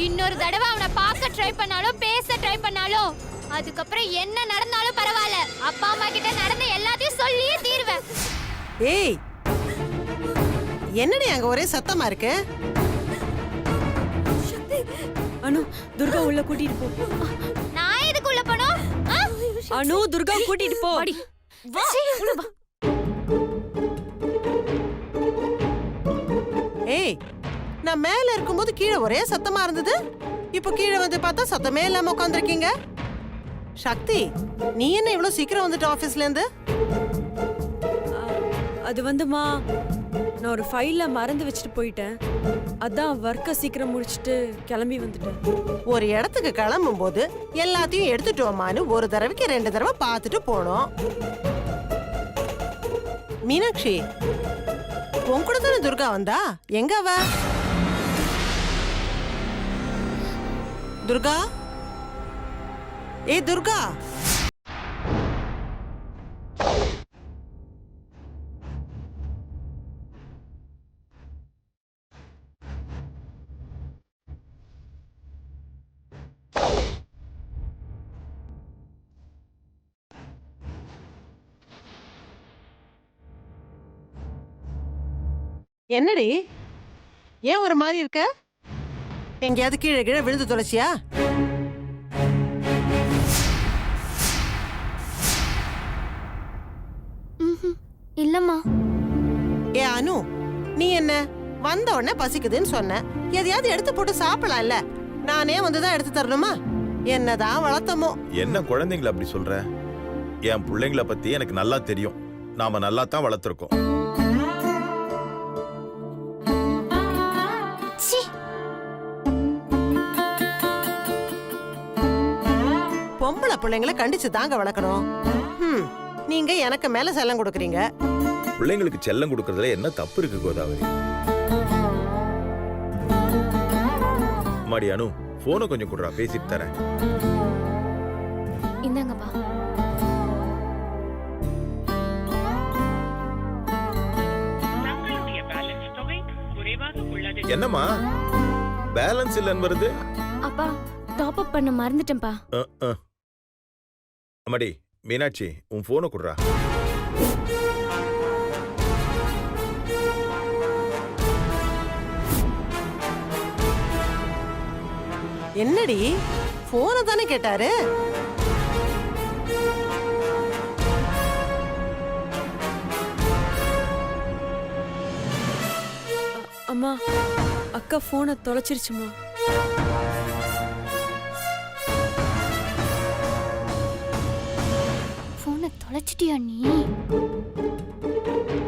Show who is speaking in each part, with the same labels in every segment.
Speaker 1: இன்னொரு தடவை அவனை பார்க்க ட்ரை பண்ணாலும் பேச ட்ரை பண்ணாலும் அதுக்கப்புறம் என்ன நடந்தாலும் பரவாயில்ல, அப்பா அம்மா கிட்ட நடந்த எல்லாத்தையும் சொல்லியே தீர்வேன்.
Speaker 2: ஏய், என்னடி அங்க ஒரே சத்தமா இருக்கு?
Speaker 3: அனு, துர்கா உள்ள கூட்டிட்டு போ.
Speaker 1: நான் எதுக்கு உள்ள போணும்?
Speaker 3: அனு, துர்கா கூட்டிட்டு போ.
Speaker 1: வா, உள்ள வா.
Speaker 2: ஏய், நான் மேல இருக்கும்போது கீழே ஒரே சத்தமா இருந்தது. இப்போ கீழே வந்து பார்த்தா சத்தமே இல்லாம உட்காந்துருக்கீங்க. சக்தி, நீ என்ன இவ்வளவு சீக்கிரம் வந்துட்ட ஆபீஸ்ல இருந்து?
Speaker 3: அது வந்துமா, நான் ஒரு ஃபைல்ல மறந்து வச்சுட்டு போயிட்டேன். அதான் வர்க்க சீக்கிரம் முடிச்சிட்டு கிளம்பி வந்துட்டேன்.
Speaker 2: ஒரு இடத்துக்கு கிளம்பும் போது எல்லாத்தையும் எடுத்துட்டோமான்னு ஒரு தடவைக்கு 2 தடவை பார்த்துட்டு போனோம். மீனாட்சி, உன் கூட தானே துர்கா வந்தா? எங்க அவ? துர்கா, ஏய் துர்கா, என்னடி ஏன் ஒரு மாதிரி இருக்க? எங்கேயாவது கீழே கீழே விழுந்து தொலைச்சியா?
Speaker 1: இல்லம்மா.
Speaker 2: ஏ அனு, நீ என்ன வந்த உடனே பசிக்குதுன்னு சொன்ன, எதையாவது எடுத்து போட்டு சாப்பிடலாம்ல? நானே வந்துதான் எடுத்து தரணுமா? என்னதான் வளர்த்தமோ.
Speaker 4: என்ன குழந்தைங்களை அப்படி சொல்ற? என் பிள்ளைங்களை பத்தி எனக்கு நல்லா தெரியும். நாம நல்லா தான் வளர்த்துருக்கோம்.
Speaker 2: பொம்பளை பிள்ளைங்களை கண்டிச்சு தாங்க வளர்க்கணும். நீங்க எனக்கு மேல செல்லம் கொடுக்கறீங்க.
Speaker 4: பிள்ளைங்களுக்கு செல்லம் கொடுக்கறதுல என்ன தப்பு இருக்கு கோதாவரி? மாடி அனு, போனை கொஞ்சம் குடுறா, பேசிட்டு தரேன்.
Speaker 1: இந்தாங்கப்பா.
Speaker 4: என்னம்மா பேலன்ஸ் இல்லன்னு வருது?
Speaker 1: அப்பா, டாப் அப் பண்ண மறந்துட்டேன்ப்பா.
Speaker 4: அம்மாடி மீனாட்சி, உன் போனை குடுறா.
Speaker 2: என்னடி, போனை தானே கேட்டாரு?
Speaker 3: அம்மா, அக்கா போனை தொலைச்சிருச்சுமா.
Speaker 1: போனை தொலைச்சிட்டியா நீ?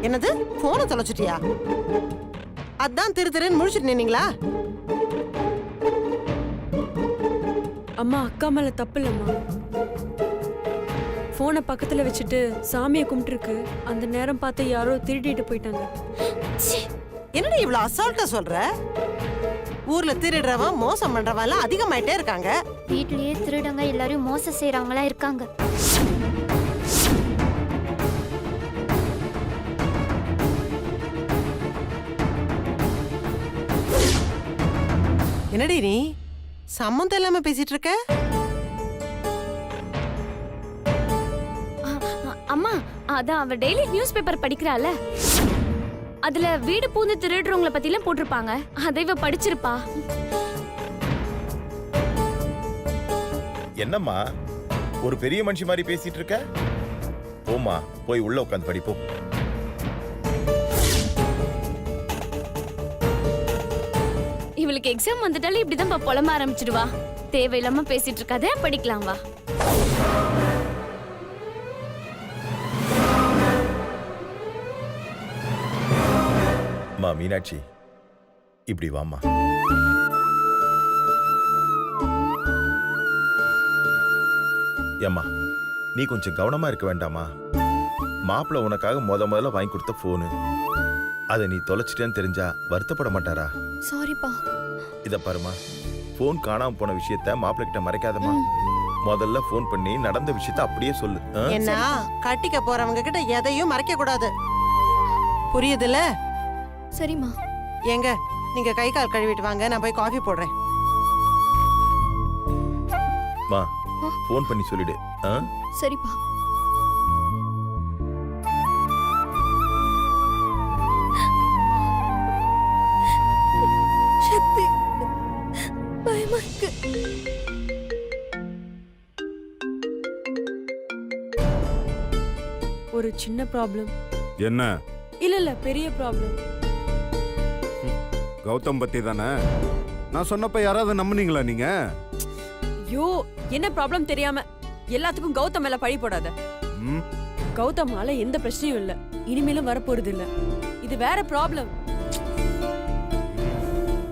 Speaker 2: என்னது, போனை தொலைச்சிட்டியா? அதான் திரு திருன்னு முழிச்சிட்டு நின்னீங்களா?
Speaker 3: அம்மா, அக்கா மேல தப்பு இல்லம்மா. போனை பக்கத்துல வச்சுட்டு சாமியை கும்பிட்டுருக்கு. அந்த நேரம் பார்த்து யாரோ திருடிட்டு போயிட்டாங்க.
Speaker 2: என்னடி இவ்வளவு அசால்ட்டா சொல்ற? ஊர்ல திருடுறவன் மோசம் பண்றவன் எல்லாம் அதிகமாயிட்டே இருக்காங்க.
Speaker 1: வீட்லயே திருடங்க எல்லாரும் மோசம் செய்யறவங்களா இருக்காங்க.
Speaker 2: என்னடி நீ சம்மந்தம் இல்லாம பேசிட்டு இருக்க?
Speaker 1: அம்மா, அதான் அவ டெய்லி நியூஸ் பேப்பர் படிக்கிறாள, அதுல வீடு பூந்து திருடுறவங்கள பத்தி எல்லாம் போட்டிருப்பாங்க. அதை இவ படிச்சிருப்பா.
Speaker 4: என்னம்மா ஒரு பெரிய மனுஷி மாதிரி பேசிட்டு இருக்க. போமா, போய் உள்ள உட்காந்து படிப்போம்.
Speaker 5: இவளுக்கு எக்ஸாம் வந்துட்டாலும் இப்படிதான் புலம்ப ஆரம்பிச்சிடுவா. தேவையில்லாம பேசிட்டு இருக்காத, படிக்கலாம் வா.
Speaker 4: மா மீனாட்சி, இப்படி வாமா. ஏம்மா, நீ கொஞ்சம் கவனமா இருக்க வேண்டாமா? மாப்பிள்ள உனக்காக முதல்ல வாங்கி கொடுத்த போனு, அதை நீ தொலைச்சிட்டேன்னு தெரிஞ்சா வருத்தப்பட மாட்டாரா?
Speaker 5: சாரிப்பா.
Speaker 4: இத பாருமா, போன் காணாம போன விஷயத்த மாப்பிள்ள கிட்ட மறைக்காதமா. முதல்ல போன் பண்ணி நடந்த விஷயத்த அப்படியே சொல்லு.
Speaker 2: என்ன கட்டிக்க போறவங்க கிட்ட எதையும் மறைக்க கூடாது, புரியுதுல?
Speaker 5: சரிம்மா.
Speaker 2: ஏங்க, நீங்க கை கால் கழுவிட்டு வாங்க, நான் போய் காஃபி போடுறேன்.
Speaker 4: மா, போன் பண்ணி சொல்லிடு.
Speaker 5: சரிப்பா. சக்தி, பயமா இருக்கு.
Speaker 3: ஒரு சின்ன ப்ராப்ளம்.
Speaker 6: என்ன?
Speaker 3: இல்ல பெரிய ப்ராப்ளம்.
Speaker 6: கௌதம் பத்தி தானே? நான் சொன்னப்ப யாராவது நம்புனீங்களா நீங்க?
Speaker 3: ஐயோ, என்ன ப்ராப்ளம் தெரியாம எல்லாத்துக்கும் கௌதம் மேல பழி போடாத.
Speaker 6: ம்,
Speaker 3: கௌதமால எந்த பிரச்சனையும் இல்ல, இனிமேலும் வரப்போறது இல்ல. இது வேற ப்ராப்ளம்.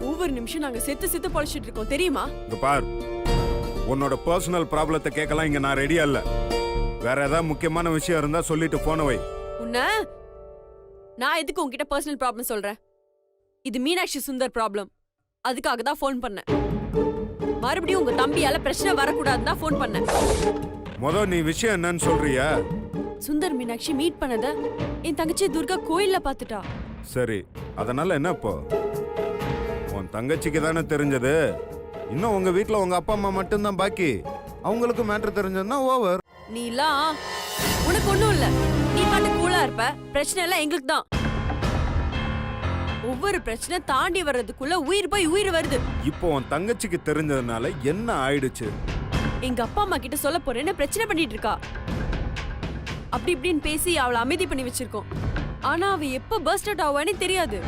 Speaker 3: ஒவ்வொரு நிமிஷம் நாங்க செத்து பொழைச்சிட்டு இருக்கோம், தெரியுமா?
Speaker 6: இங்க பார், உன்னோட பர்சனல் ப்ராப்ளத்தை கேட்கலாம் இங்க நான் ரெடியா இல்ல. வேற ஏதாவது முக்கியமான விஷயம் இருந்தா சொல்லிட்டு போன வை.
Speaker 3: உன்ன நான் எதுக்கு உன்கிட்ட பர்சனல் ப்ராப்ளம் சொல்றேன்? இது மீனாட்சி சுந்தர் ப்ராப்ளம். அதுக்காக தான் ஃபோன் பண்ணேன். மறுபடியும் உங்க தம்பியால பிரச்சனை வரக்கூடாதுன்னு தான் ஃபோன் பண்ணேன்.
Speaker 6: நீ விஷயம் என்னன்னு சொல்றியா?
Speaker 3: சுந்தர் மீனாட்சி மீட் பண்ணத என் தங்கச்சி துர்கா கோயில்ல பாத்துட்டா.
Speaker 6: சரி, அதனால என்ன இப்போ? உன் தங்கச்சிக்கு தானே தெரிஞ்சது. இன்னும் உங்க வீட்ல உங்க அப்பா அம்மா மட்டும்தான் பாக்கி. அவங்களுக்கு மேட்டர் தெரிஞ்சதுன்னா ஓவர்.
Speaker 3: நீலாம் உனக்கு ஒண்ணும் இல்ல, நீ பாட்டு கூலா இருப்ப. பிரச்சனை எல்லாம் எங்களுக்கு தான். ஒவ்வொரு பிரச்சனை தாண்டி வர்றதுக்குள்ள உயிர் போய் உயிர் வருது.
Speaker 6: இப்போ உன் தங்கச்சிக்கு தெரிஞ்சதுனால என்ன ஆயிடுச்சு?
Speaker 3: எங்க அப்பா அம்மா கிட்ட சொல்ல போறேன்னு பிரச்சனை பண்ணிட்டு இருக்கா. அப்படி இப்படின்னு பேசி அவளை அமைதி பண்ணி வச்சிருக்கோம். ஆனா அவ எப்ப பர்ஸ்ட் அவுட் ஆவானே தெரியாது.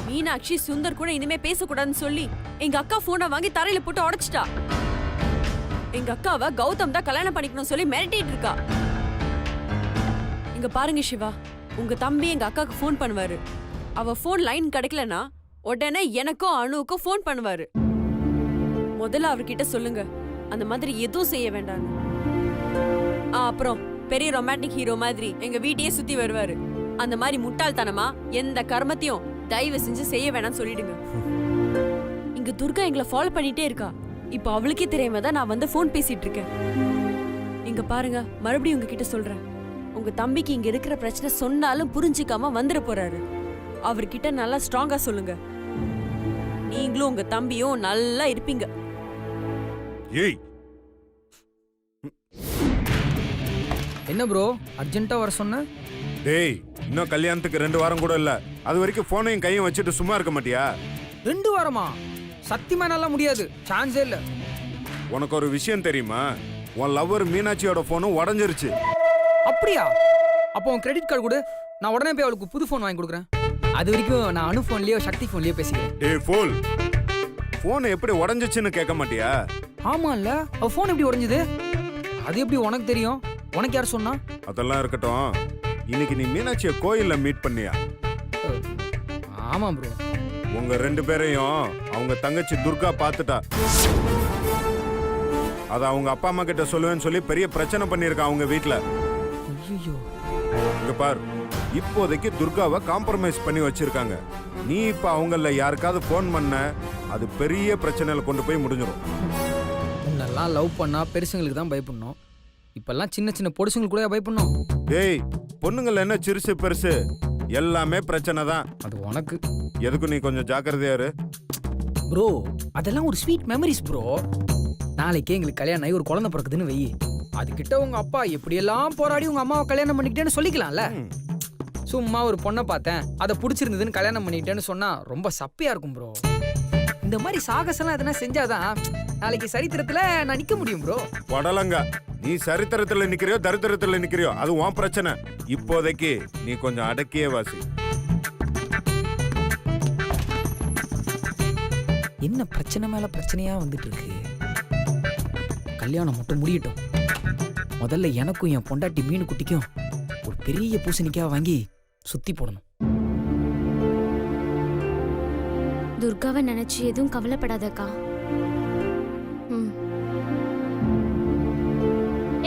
Speaker 3: மீனாட்சி சுந்தர் கூட இனிமே பேசக்கூடாதுன்னு சொல்லி எங்க அக்கா போனை வாங்கி தரையில போட்டு உடைச்சிட்டா. எங்க அக்காவை கௌதம் தான் கல்யாணம் பண்ணிக்கணும் சொல்லி மிரட்டிட்டு இருக்கா. இங்க பாருங்க சிவா, உங்க தம்பி எங்க அக்காக்கு ஃபோன் பண்ணுவாரு. அவ ஃபோன் லைன் கிடைக்கலனா உடனே எனக்கும் அணுவுக்கும் ஃபோன் பண்ணுவாரு. முதல்ல அவர்கிட்ட சொல்லுங்க அந்த மாதிரி எதுவும் செய்ய வேண்டாம். அப்புறம் பெரிய ரொமான்டிக் ஹீரோ மாதிரி எங்க வீட்டையே சுத்தி வருவாரு. அந்த மாதிரி முட்டாள்தனமா எந்த கர்மத்தையும் தயவு செஞ்சு செய்ய வேணாம்னு சொல்லிடுங்க. இங்க துர்கா எங்களை ஃபாலோ பண்ணிட்டே இருக்கா. இப்போ அவளுக்கே தெரியாம தான் நான் வந்து ஃபோன் பேசிட்டு இருக்கேன். இங்க பாருங்க, மறுபடியும் உங்ககிட்ட சொல்றேன், உங்க தம்பிக்கு இங்க இருக்கிற பிரச்சனை சொன்னாலும் புரிஞ்சுக்காம வந்துட போறாரு. அவர்கிட்ட நல்லா ஸ்ட்ராங்கா சொல்லுங்க. நீங்களும் உங்க தம்பியும் நல்லா இருப்பீங்க.
Speaker 6: ஏய்,
Speaker 7: என்ன ப்ரோ அர்ஜென்ட்டா வர சொன்ன?
Speaker 6: டேய், இன்னும் கல்யாணத்துக்கு 2 வாரம் கூட இல்ல. அது வரைக்கும் போனையும் கையும் வச்சுட்டு சும்மா இருக்க மாட்டியா?
Speaker 7: 2 வாரமா? சத்தியமா நல்லா முடியாது, சான்ஸே இல்ல.
Speaker 6: உனக்கு ஒரு விஷயம் தெரியுமா? உன் லவ்வர் மீனாட்சியோட போனும் உடஞ்சிருச்சு.
Speaker 7: அப்படியா? அப்போ உன் கிரெடிட் கார்டு கொடு, நான் உடனே போய் அவளுக்கு புது ஃபோன் வாங்கி கொடுக்குறேன். அது வரைக்கும் நான் அனு ஃபோன்லயோ சக்தி ஃபோன்லயோ பேசிக்கிறேன்.
Speaker 6: டேய் ஃபூல், போன் எப்படி உடஞ்சிச்சுன்னு கேட்க மாட்டியா?
Speaker 7: ஆமா இல்ல, அவ ஃபோன் எப்படி உடைஞ்சது? அது எப்படி உனக்கு தெரியும்? உனக்கு யார் சொன்னா?
Speaker 6: அதெல்லாம் இருக்கட்டும், இன்னைக்கு நீ மீனாட்சியை கோயில்ல மீட் பண்ணியா?
Speaker 7: ஆமா ப்ரோ.
Speaker 6: உங்க 2 பேரையும் அவங்க தங்கச்சி துர்கா பார்த்துட்டா. அத அவங்க அப்பா அம்மா கிட்ட சொல்லுவேன்னு சொல்லி பெரிய பிரச்சனை பண்ணிருக்கா அவங்க வீட்ல.
Speaker 7: ஐயோ,
Speaker 6: இங்க பார், இப்போதைக்கு துர்காவை காம்ப்ரமைஸ் பண்ணி வச்சிருக்காங்க. நீ இப்ப அவங்கள யாருக்காவது போன் பண்ண, அது பெரிய பிரச்சனையில கொண்டு போய் முடிஞ்சிடும்.
Speaker 7: முன்னெல்லாம் லவ் பண்ணா பெருசுங்களுக்கு தான் பயப்படணும், இப்பெல்லாம் சின்ன சின்ன பொடுசுங்களுக்கு கூட பயப்படணும்.
Speaker 6: டேய், பொண்ணுங்கள என்ன சிறுசு பெருசு, எல்லாமே பிரச்சனை தான்.
Speaker 7: அது உனக்கு.
Speaker 6: எதுக்கு நீ கொஞ்சம் ஜாக்கிரதையா இரு
Speaker 7: ப்ரோ. அதெல்லாம் ஒரு ஸ்வீட் மெமரிஸ் ப்ரோ. நாளைக்கே எங்களுக்கு கல்யாணம் ஆகி ஒரு குழந்தை பிறக்குதுன்னு வை, அதுகிட்ட உங்க அப்பா எப்படியெல்லாம் போராடி உங்க அம்மாவை கல்யாணம் பண்ணிக்கிட்டேன்னு சொல்லிக்கலாம்ல. சும்மா ஒரு பொண்ணை பார்த்தேன், அதை பிடிச்சிருந்ததுன்னு கல்யாணம் பண்ணிக்கிட்டேன்னு சொன்னா ரொம்ப சப்பையா இருக்கும் ப்ரோ. இந்த மாதிரி சாகசம்லாம் எதனா செஞ்சாதான் நாளைக்கு சரித்திரத்துல நான் நிக்க முடியும் ப்ரோ.
Speaker 6: படலங்க, நீ சரித்திரத்துல நிக்கிறியோ தரித்திரத்துல நிக்கிறியோ அது உன் பிரச்சனை. இப்போதைக்கு நீ கொஞ்சம் அடக்கியே வாசி.
Speaker 7: என்ன பிரச்சனை மேல பிரச்சனையா வந்துட்டு இருக்கு. கல்யாணம் மட்டும் முடியட்டும். முதல்ல எனக்கும் என் பொண்டாட்டி மீன் குட்டிக்கும் ஒரு பெரிய பூசணிக்காய் வாங்கி சுத்தி போடணும்.
Speaker 5: துர்காவை நினைச்சு எதுவும் கவலைப்படாதக்கா.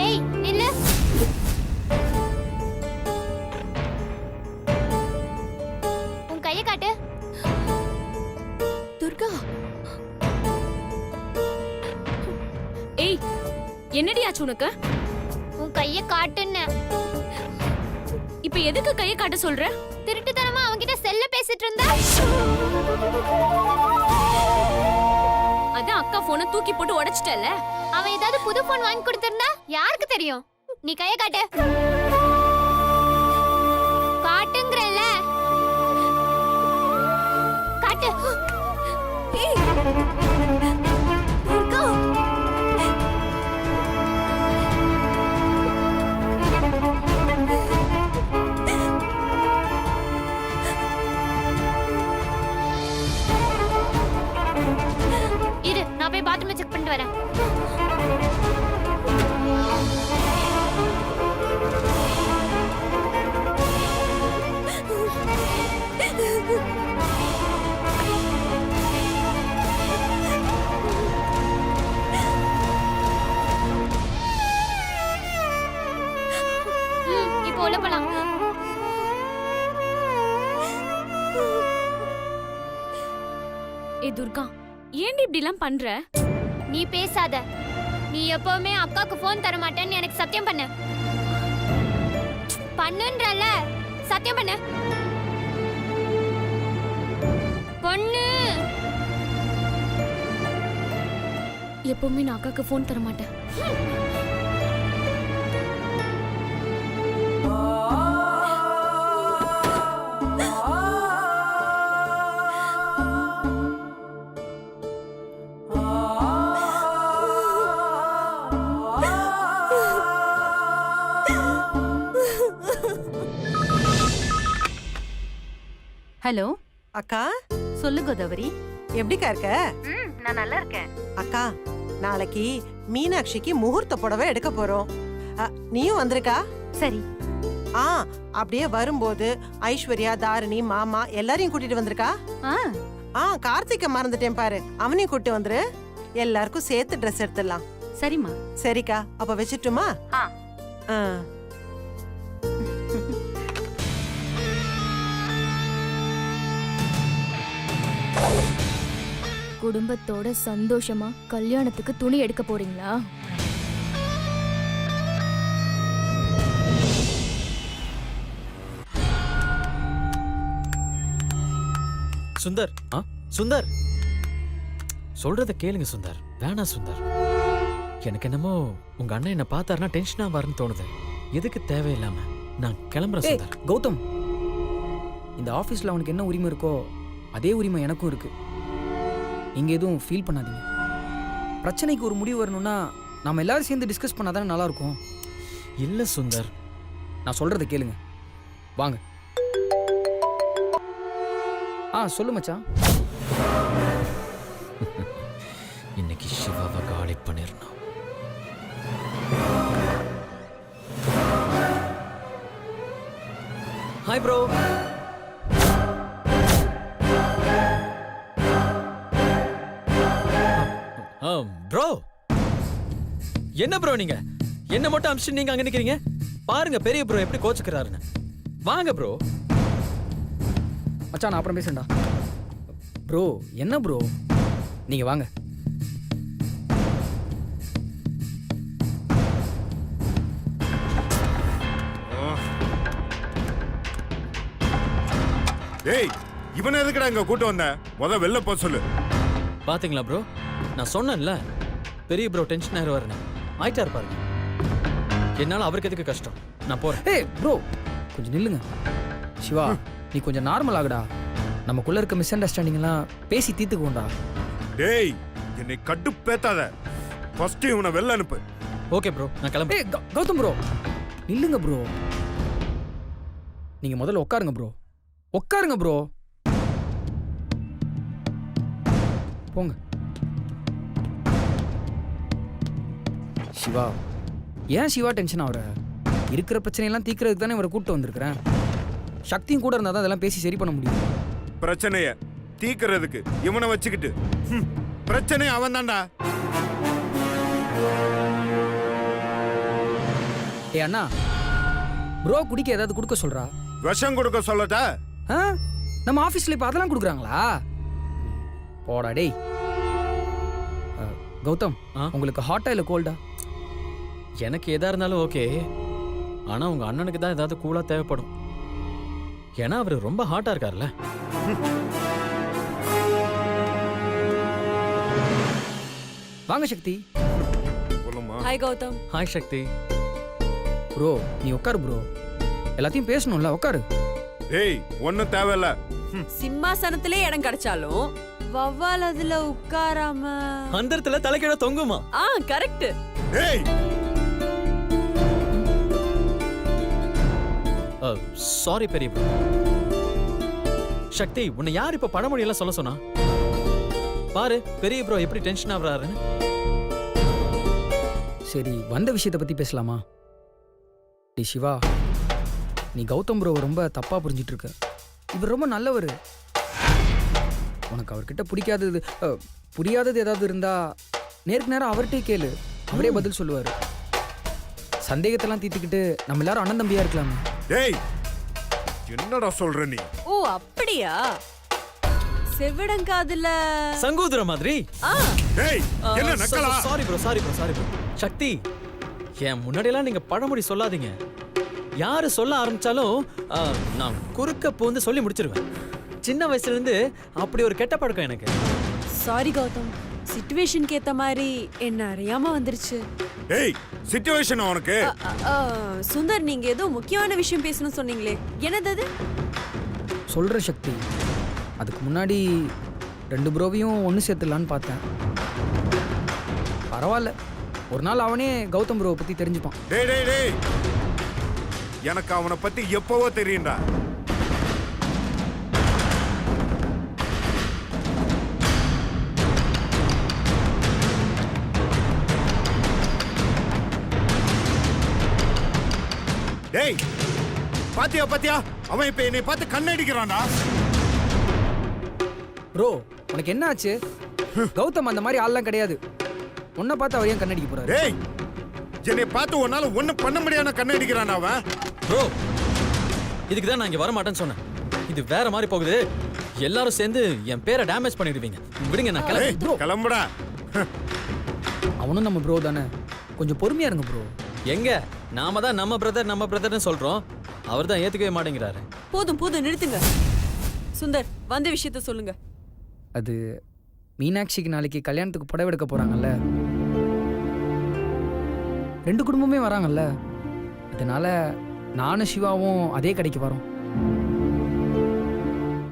Speaker 1: ஏய் நில்லு. உன் கையை காட்டு.
Speaker 5: துர்கா, ஏய் என்னடி ஆச்சு உனக்கு?
Speaker 1: உன் கையை காட்டுன்னு.
Speaker 5: இப்ப எதுக்கு கையை காட்ட சொல்ற?
Speaker 1: திருட்டுத்தனமா அவன்கிட்ட செல்ல பேசிட்டு இருந்தா.
Speaker 5: அதான் அக்கா போனை தூக்கி போட்டு உடைச்சிட்டல.
Speaker 1: அவன் ஏதாவது புது போன் வாங்கி கொடுத்திருந்தா யாருக்கு தெரியும்? நீ கையை காட்டு. காட்டுங்கறல்ல. காட்டு.
Speaker 5: துர்கா,
Speaker 1: இரு, நான் போய் பாத்ரூம் செக் பண்ணிட்டு வரேன். இப்போ உள்ள போலாம்.
Speaker 5: ஏ துர்கா, ஏன்டி இப்படி எல்லாம் பண்ற?
Speaker 1: நீ பேசாத. நீ எப்பவுமே அக்காக்கு போன் தர மாட்டேன்னு எனக்கு சத்தியம் பண்ணு. பண்ணுன்றல. சத்தியம் பண்ணு. பொண்ணு.
Speaker 5: எப்பவுமே நான் அக்காக்கு போன் தர மாட்டேன்.
Speaker 8: ஹலோ
Speaker 2: அக்கா,
Speaker 8: சொல்லு கோதாவரி.
Speaker 2: எப்படிக்கா இருக்க?
Speaker 8: நான் நல்லா இருக்கேன்.
Speaker 2: அக்கா, நாளைக்கு மீனாட்சிக்கு முகூர்த்த புடவை எடுக்க போறோம். நீயும் வந்திருக்கா?
Speaker 8: சரி.
Speaker 2: அப்படியே வரும்போது ஐஸ்வர்யா, தாரிணி, மாமா எல்லாரையும் கூட்டிட்டு வந்திருக்கா? கார்த்திகை மறந்துட்டேன் பாரு, அவனையும் கூட்டிட்டு வந்துரு. எல்லாருக்கும் சேர்த்து ட்ரெஸ் எடுத்துடலாம்.
Speaker 8: சரிம்மா.
Speaker 2: சரிக்கா, அப்ப வச்சிட்டுமா?
Speaker 5: குடும்பத்தோட சந்தோஷமா கல்யாணத்துக்கு துணி எடுக்க போறீங்களா?
Speaker 9: சுந்தர், சுந்தர், சொல்றத கேளுங்க சுந்தர். வேணா சுந்தர், எனக்கு என்னமோ உங்க அண்ணன் என்ன பார்த்தாருன்னா டென்ஷனா வரன்னு தோணுது. எதுக்கு தேவையில்லாம நான் கிளம்புறேன் சுந்தர்.
Speaker 7: கௌதம், இந்த ஆபீஸ்ல அவனுக்கு என்ன உரிமை இருக்கோ அதே உரிமை எனக்கும் இருக்கு. நீங்க எதுவும் ஃபீல் பண்ணாதீங்க. பிரச்சனைக்கு ஒரு முடிவு வரணும்னா நாம எல்லாரும் சேர்ந்து டிஸ்கஸ் பண்ணாதானே நல்லா இருக்கும்.
Speaker 9: இல்ல சுந்தர்,
Speaker 7: நான் சொல்றதை கேளுங்க. வாங்க. சொல்லு மச்சான்.
Speaker 9: இன்னைக்கு சிவாவை காலி பண்ணிடணும். Hi bro. ப்ரோ, என்ன ப்ரோ நீங்க என்ன மட்டும் அம்சம் நீங்க அங்க நிக்கிறீங்க? பாருங்க பெரிய ப்ரோ எப்படி கோச்சுக்கிறாருன்னு. வாங்க ப்ரோ.
Speaker 7: மச்சான், நான் அப்புறம் பேசுறேன்டா. ப்ரோ, என்ன ப்ரோ, நீங்க வாங்க.
Speaker 6: ஏய், இவனை எதுக்குடா இங்க கூட்டு வந்த? வெளில போ சொல்லு.
Speaker 9: பாத்தீங்களா ப்ரோ, நான் சொன்னேன்ல பெரிய ப்ரோ டென்ஷன் ஆயிருவாருன்னு. ஆயிட்டாரு பாருங்க. என்னால அவருக்கு எதுக்கு கஷ்டம்? நான் போறேன்.
Speaker 7: ஏய் ப்ரோ, கொஞ்சம் நில்லுங்க. சிவா, நீ கொஞ்சம் நார்மல் ஆகுடா. நமக்குள்ள இருக்க மிஸ் அண்டர்ஸ்டாண்டிங் எல்லாம் பேசி தீர்த்துக்கோண்டா.
Speaker 6: டேய், என்னை கடுப்பேத்தாத. ஃபர்ஸ்ட் இவனை வெளில அனுப்பு.
Speaker 9: ஓகே ப்ரோ, நான் கிளம்புறேன்.
Speaker 7: ஏய் கௌதம் ப்ரோ, நில்லுங்க ப்ரோ. நீங்க முதல்ல உட்காருங்க ப்ரோ. உட்காருங்க ப்ரோ. போங்க. சிவா, ஏன் சிவா டென்ஷன் ஆகுற? இருக்கிற பிரச்சனையெல்லாம் தீர்க்கறதுக்கு தானே இவரை கூப்பிட்டு வந்திருக்கிறேன். சக்தியும் கூட இருந்தால் தான் அதெல்லாம் பேசி சரி பண்ண முடியும்.
Speaker 6: பிரச்சனைய தீக்கிறதுக்கு இவனை வச்சுக்கிட்டு பிரச்சனை அவன் தான்டா.
Speaker 7: ஏ அண்ணா, ப்ரோ குடிக்க ஏதாவது கொடுக்க சொல்றா.
Speaker 6: விஷம் கொடுக்க சொல்லட்டா?
Speaker 7: ஆ? நம்ம ஆஃபீஸில் இப்போ அதெல்லாம் கொடுக்குறாங்களா? போடா டேய். கௌதம், உங்களுக்கு ஹாட்டா இல்லை கோல்டா?
Speaker 9: எனக்கு எதா இருந்தாலும் ஓகே. ஆனா உங்க அண்ணனுக்கு தான் ஏதாவது கூலா தேவைப்படும். ஏன்னா அவரு ரொம்ப ஹாட்டா இருக்கார்ல.
Speaker 7: வாங்க சக்தி.
Speaker 6: சொல்லுமா.
Speaker 3: ஹாய் கௌதம்.
Speaker 9: ஹாய் சக்தி.
Speaker 7: ப்ரோ நீ உட்காரு ப்ரோ. எல்லாத்தையும் பேசணும்ல, உட்காரு.
Speaker 6: ஏய் ஒன்னும் தேவையில்ல.
Speaker 3: சிம்மாசனத்திலே இடம் கிடைச்சாலும் வவ்வால் அதுல உட்காராம
Speaker 9: அந்த இடத்துல தலைக்கீழ தொங்குமா?
Speaker 3: கரெக்ட்.
Speaker 6: ஏய்
Speaker 9: சாரி பெரிய ப்ரோ. சக்தி, உன்னை யார் இப்ப பழமொழி எல்லாம் சொல்ல சொன்னா? பாரு பெரிய ப்ரோ எப்படி டென்ஷன் ஆகுறாருன்னு.
Speaker 7: சரி, வந்த விஷயத்தை பத்தி பேசலாமா? டி சிவா, நீ கௌதம் ப்ரோவை ரொம்ப தப்பா புரிஞ்சிட்டு இருக்க. இவர் ரொம்ப நல்லவர். உனக்கு அவர்கிட்ட புரியாதது ஏதாவது இருந்தா நேருக்கு நேரம் அவர்கிட்டே கேளு. அவரே பதில் சொல்லுவாரு. சந்தேகத்தெல்லாம் தீர்த்துக்கிட்டு நம்ம எல்லாரும் அண்ணன் தம்பியா இருக்கலாமே.
Speaker 6: ஏய் என்னடா சொல்ற நீ?
Speaker 3: ஓ அப்படியா? செவிடங்காதுல
Speaker 9: சங்கூதுர மாதிரி.
Speaker 6: ஏய் என்ன நக்கலா?
Speaker 9: Sorry bro, sorry bro, sorry bro. Shakti, என் முன்னாடி எல்லாம் நீங்க பழமொழி சொல்லாதீங்க. யாரு சொல்ல ஆரம்பிச்சாலும் நான் குறுக்க பூந்து சொல்லி முடிச்சிருவேன். சின்ன வயசுல இருந்து அப்படி ஒரு கெட்ட பழக்கம் எனக்கு.
Speaker 3: சாரி கௌதம், சிச்சுவேஷனுக்கு ஏத்த மாதிரி என்ன அறியாம வந்துருச்சு.
Speaker 6: ஏய் சிச்சுவேஷன் உனக்கு.
Speaker 3: சுந்தர், நீங்க ஏதோ முக்கியமான விஷயம் பேசணும் சொன்னீங்களே, என்னது அது?
Speaker 7: சொல்ற சக்தி, அதுக்கு முன்னாடி 2 ப்ரோவையும் ஒன்று சேர்த்துடலான்னு பார்த்தேன். பரவாயில்ல, ஒரு நாள் அவனே கௌதம் ப்ரோவை பற்றி தெரிஞ்சுப்பான்.
Speaker 6: டேய் டேய் டேய், எனக்கு அவனை பத்தி எப்பவோ தெரியும்டா. டேய் பாத்தியா அவன் இப்ப என்னை பார்த்து கண்ணடிக்கிறான்டா.
Speaker 7: ப்ரோ உனக்கு என்ன ஆச்சு? கௌதம் அந்த மாதிரி ஆள்லாம் கிடையாது. உன்னை பார்த்து அவர் ஏன் கண்ணடிக்க போறாரு?
Speaker 6: டேய் என்னை பார்த்து உன்னால ஒண்ணும் பண்ண முடியாத கண்ணடிக்கிறான் அவன்.
Speaker 9: ப்ரோ, இதுக்கு தான் நான் இங்க வர மாட்டேன்னு சொன்னேன். இது வேற மாதிரி போகுது. எல்லாரும் சேர்ந்து என் பேரை டேமேஜ் பண்ணிடுவீங்க. விடுங்க, நான் கிளம்புறேன்.
Speaker 6: கிளம்புடா.
Speaker 7: அவனும் நம்ம ப்ரோ தானே, கொஞ்சம் பொறுமையா இருங்க ப்ரோ.
Speaker 9: எங்க நாம தான் நம்ம பிரதர்னு சொல்றோம். அவர் தான் ஏத்துக்கவே மாட்டேங்கிறாரு.
Speaker 3: போதும் நிறுத்துங்க. சுந்தர், வந்த விஷயத்த சொல்லுங்க.
Speaker 7: அது மீனாட்சிக்கு நாளைக்கு கல்யாணத்துக்கு புடவை எடுக்க போறாங்கல்ல, 2 குடும்பமே வராங்கல்ல, அதனால நானும் சிவாவும் அதே கடைக்கு வரோம்.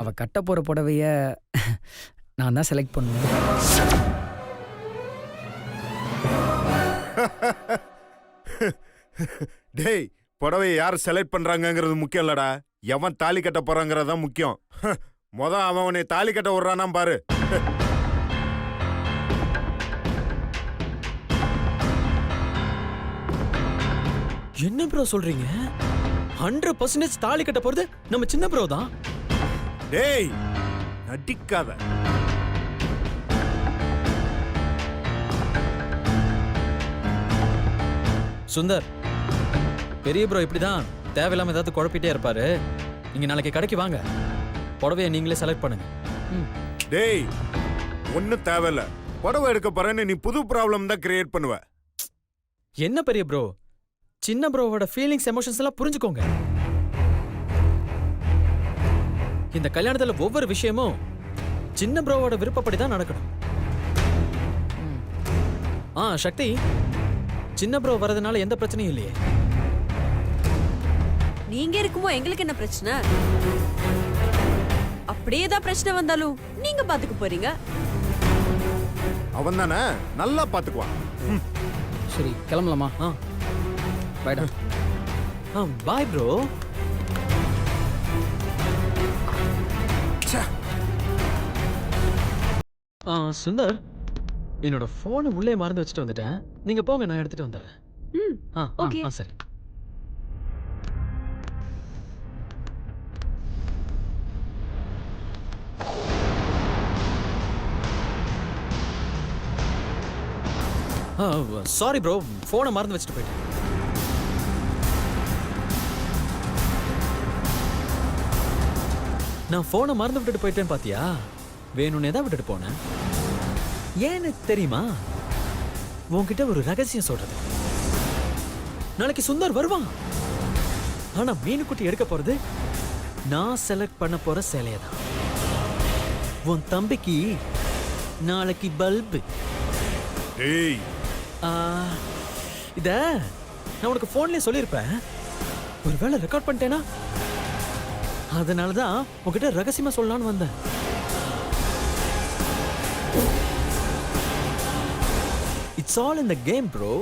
Speaker 7: அவ கட்ட போற புடவைய நான் தான் செலக்ட் பண்ணுவேன்.
Speaker 6: டேய் புடவையை யார் செலக்ட் பண்றாங்கிறது முக்கியம் இல்லடா, எவன் தாலி கட்ட போறாங்கிறதான் முக்கியம். அவன் உன்னை தாலி கட்ட விடுறானா பாரு.
Speaker 9: என்ன ப்ரோ சொல்றீங்க? 100% தாலி கட்ட போறது நம்ம சின்ன ப்ரோ தான்.
Speaker 6: டேய் நடிக்காத.
Speaker 9: சுந்தர், பெரிய ப்ரோ இப்படிதான் தேவையில்லாம ஏதாவது குழப்பிட்டே இருப்பாரு. நீங்க நாளைக்கு கடைக்கு வாங்க, புடவையை நீங்களே செலக்ட் பண்ணுங்க.
Speaker 6: டேய் ஒன்னும் தேவையில்ல, புடவை எடுக்க போறேன்னு நீ புது ப்ராப்ளம் தான் கிரியேட் பண்ணுவ.
Speaker 9: என்ன பெரிய ப்ரோ, சின்ன ப்ரோவோட ஃபீலிங்ஸ் எமோஷன்ஸ் எல்லாம் புரிஞ்சுக்கோங்க. இந்த கல்யாணத்துல ஒவ்வொரு விஷயமும் சின்ன ப்ரோவோட விருப்பப்படி தான் நடக்கணும். சக்தி, சின்ன ப்ரோ வரதுனால எந்த பிரச்சனையும் இல்லையே.
Speaker 3: நீங்க இருக்குமோ எங்களுக்கு என்ன பிரச்சனை? அப்படியே ஏதாவது பிரச்சனை வந்தாலும் நீங்க பாத்துக்க போறீங்க.
Speaker 6: அவன் தானே நல்லா பாத்துக்குவான்.
Speaker 7: சரி கிளம்பலாமா? பைடா.
Speaker 9: Bye bro. சுந்தர், என்னோட போனை உள்ளே மறந்து வச்சுட்டு வந்துட்டேன். நீங்க போங்க, நான் எடுத்துட்டு வந்துடுறேன்.
Speaker 3: okay.
Speaker 9: சரி. சாரி ப்ரோ, போனை மறந்து வச்சுட்டு போயிட்டேன். நான் போனை மறந்து விட்டுட்டு போயிட்டேன் பாத்தியா? வேணும்னே தான் விட்டுட்டு போனேன். ஏன்னு தெரியுமா? உன்கிட்ட ஒரு ரகசியம் சொல்றது. நாளைக்கு சுந்தர் வருவான். ஆனா மீனுக்குட்டி எடுக்க போறது நான் செலக்ட் பண்ண போற சேலையை தான். உன் தம்பிக்கு நாளைக்கு பல்பு.
Speaker 6: டேய்,
Speaker 9: இத நான் உனக்கு போன்லயே சொல்லியிருப்பேன். ஒருவேளை ரெக்கார்ட் பண்ணிட்டேனா? அதனாலதான் உன்கிட்ட ரகசியமா சொல்லலாம்னு வந்தேன். It's all in the game, bro.